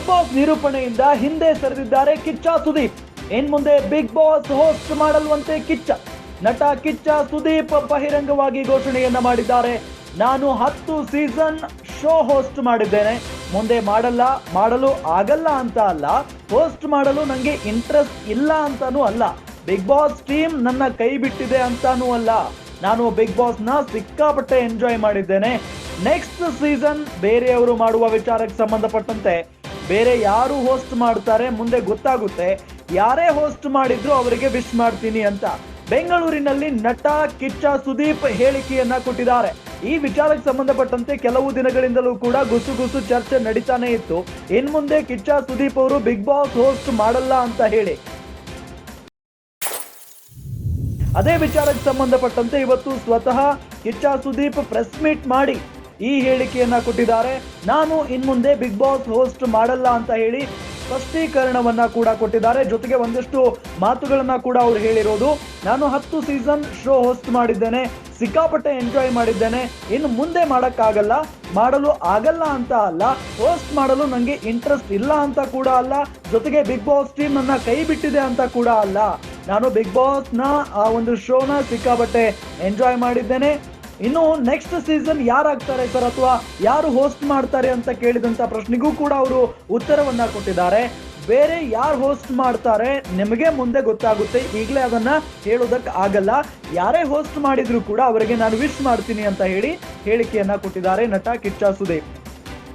Big boss ನಿರೂಪಣೆಯಿಂದ ಹಿಂದೆ ಸರಿದಿದ್ದಾರೆ ಕಿಚ್ಚ ಸುದೀಪ್. ಇನ್ ಮುಂದೆ big boss host ಮಾಡಲ್ವಂತೆ Kichcha. ನಟ ಕಿಚ್ಚ ಸುದೀಪ್ ಬಹಿರಂಗವಾಗಿ ಘೋಷಣೆಯನ್ನ ಮಾಡಿದ್ದಾರೆ. ನಾನು 10 ಸೀಸನ್ ಶೋ ಹೋಸ್ಟ್ ಮಾಡಿದ್ದೇನೆ, ಮುಂದೆ ಮಾಡಲು ಆಗಲ್ಲ ಅಂತ ಅಲ್ಲ, ಹೋಸ್ಟ್ ಮಾಡಲು ನಂಗೆ ಇಂಟ್ರೆಸ್ಟ್ ಇಲ್ಲ ಅಂತಾನೂ ಅಲ್ಲ, ಬಿಗ್ ಬಾಸ್ ಟೀಮ್ ನನ್ನ ಕೈ ಬಿಟ್ಟಿದೆ ಅಂತಾನೂ ಅಲ್ಲ, ನಾನು ಬಿಗ್ ಬಾಸ್ ನ ಸಿಕ್ಕಾಪಟ್ಟೆ ಎಂಜಾಯ್ ಮಾಡಿದ್ದೇನೆ. ನೆಕ್ಸ್ಟ್ ಸೀಸನ್ ಬೇರೆಯವರು ಮಾಡುವ ವಿಚಾರಕ್ಕೆ ಸಂಬಂಧಪಟ್ಟಂತೆ ಬೇರೆ ಯಾರು ಹೋಸ್ಟ್ ಮಾಡ್ತಾರೆ ಮುಂದೆ ಗೊತ್ತಾಗುತ್ತೆ. ಯಾರೇ ಹೋಸ್ಟ್ ಮಾಡಿದ್ರು ಅವರಿಗೆ ವಿಶ್ ಮಾಡ್ತೀನಿ ಅಂತ ಬೆಂಗಳೂರಿನಲ್ಲಿ ನಟ ಕಿಚ್ಚ ಸುದೀಪ್ ಹೇಳಿಕೆಯನ್ನ ಕೊಟ್ಟಿದ್ದಾರೆ. ಈ ವಿಚಾರಕ್ಕೆ ಸಂಬಂಧಪಟ್ಟಂತೆ ಕೆಲವು ದಿನಗಳಿಂದಲೂ ಕೂಡ ಗುಸುಗುಸು ಚರ್ಚೆ ನಡೀತಾನೆ ಇತ್ತು. ಇನ್ ಮುಂದೆ ಕಿಚ್ಚ ಸುದೀಪ್ ಅವರು ಬಿಗ್ ಬಾಸ್ ಹೋಸ್ಟ್ ಮಾಡಲ್ಲ ಅಂತ ಹೇಳಿ, ಅದೇ ವಿಚಾರಕ್ಕೆ ಸಂಬಂಧಪಟ್ಟಂತೆ ಇವತ್ತು ಸ್ವತಃ ಕಿಚ್ಚ ಸುದೀಪ್ ಪ್ರೆಸ್ ಮೀಟ್ ಮಾಡಿ ಈ ಹೇಳಿಕೆಯನ್ನ ಕೊಟ್ಟಿದ್ದಾರೆ. ನಾನು ಇನ್ ಮುಂದೆ ಬಿಗ್ ಬಾಸ್ ಹೋಸ್ಟ್ ಮಾಡಲ್ಲ ಅಂತ ಹೇಳಿ ಸ್ಪಷ್ಟೀಕರಣವನ್ನ ಕೂಡ ಕೊಟ್ಟಿದ್ದಾರೆ. ಜೊತೆಗೆ ಒಂದಷ್ಟು ಮಾತುಗಳನ್ನ ಕೂಡ ಅವ್ರು ಹೇಳಿರೋದು. ನಾನು 10 ಸೀಸನ್ ಶೋ ಹೋಸ್ಟ್ ಮಾಡಿದ್ದೇನೆ, ಸಿಕ್ಕಾಪಟ್ಟೆ ಎಂಜಾಯ್ ಮಾಡಿದ್ದೇನೆ, ಇನ್ನು ಮುಂದೆ ಮಾಡಲು ಆಗಲ್ಲ ಅಂತ ಅಲ್ಲ, ಹೋಸ್ಟ್ ಮಾಡಲು ನಂಗೆ ಇಂಟ್ರೆಸ್ಟ್ ಇಲ್ಲ ಅಂತ ಕೂಡ ಅಲ್ಲ, ಜೊತೆಗೆ ಬಿಗ್ ಬಾಸ್ ಟೀಮ್ ನನ್ನ ಕೈ ಬಿಟ್ಟಿದೆ ಅಂತ ಕೂಡ ಅಲ್ಲ, ನಾನು ಬಿಗ್ ಬಾಸ್ ನ ಆ ಒಂದು ಶೋನ ಸಿಕ್ಕಾಪಟ್ಟೆ ಎಂಜಾಯ್ ಮಾಡಿದ್ದೇನೆ. ಇನ್ನು ನೆಕ್ಸ್ಟ್ ಸೀಸನ್ ಯಾರಾಗ್ತಾರೆ ಸರ್ ಅಥವಾ ಯಾರು ಹೋಸ್ಟ್ ಮಾಡ್ತಾರೆ ಅಂತ ಕೇಳಿದಂತ ಪ್ರಶ್ನೆಗೂ ಕೂಡ ಅವರು ಉತ್ತರವನ್ನ ಕೊಟ್ಟಿದ್ದಾರೆ. ಬೇರೆ ಯಾರು ಹೋಸ್ಟ್ ಮಾಡ್ತಾರೆ ನಿಮಗೆ ಮುಂದೆ ಗೊತ್ತಾಗುತ್ತೆ, ಈಗಲೇ ಅದನ್ನ ಹೇಳೋದಕ್ಕೆ ಆಗಲ್ಲ, ಯಾರೇ ಹೋಸ್ಟ್ ಮಾಡಿದ್ರು ಕೂಡ ಅವರಿಗೆ ನಾನು ವಿಶ್ ಮಾಡ್ತೀನಿ ಅಂತ ಹೇಳಿ ಹೇಳಿಕೆಯನ್ನ ಕೊಟ್ಟಿದ್ದಾರೆ ನಟ ಕಿಚ್ಚ ಸುದೀಪ್.